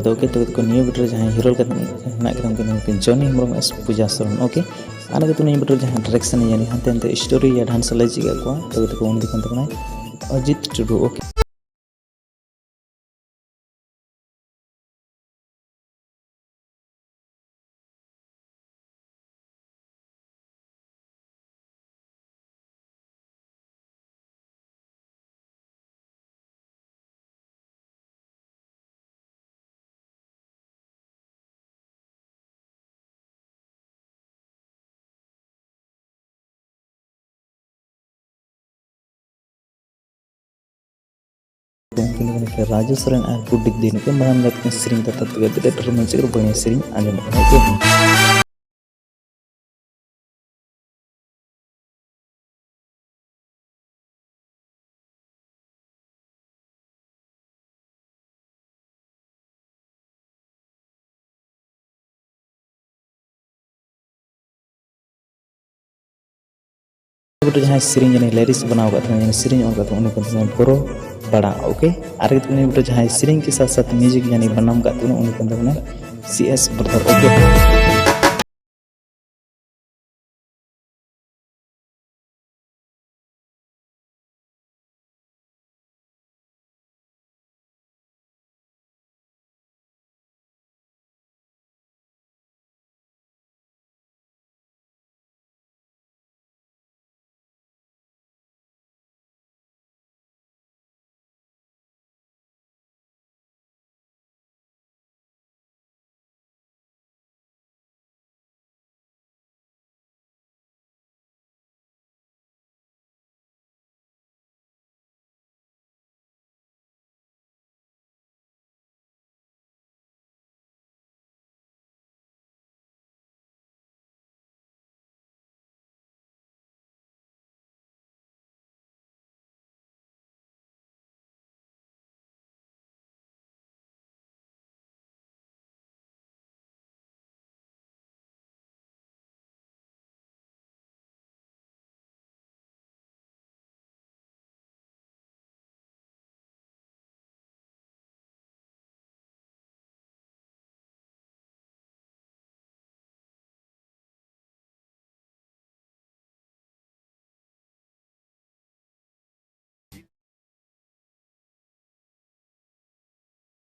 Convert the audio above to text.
ᱵᱤᱰᱨᱮ okay तो neo video जहां hero हेना के जॉनी हेम्ब्रम एस पूजा सरन ओके आना के नियो वीडियो जहां डायरेक्शन यानी हाते स्टोरी या डांस लैजी को तो उन दिखन तकना अजित टुडू ओके राजू सरन और गुड्डी दिन के मानम लत सिरिंग तत गदे रोमांचक बने सिरिंग आजम ओके जहाँ सिरिंग जने लेरिस बनाओ का सिरिंग और का उन्हें पुरो बड़ा ओके आर जहाँ सिरिंग के साथ साथ म्यूजिक यानी बनाम का उन्हें CS ब्रदर ओके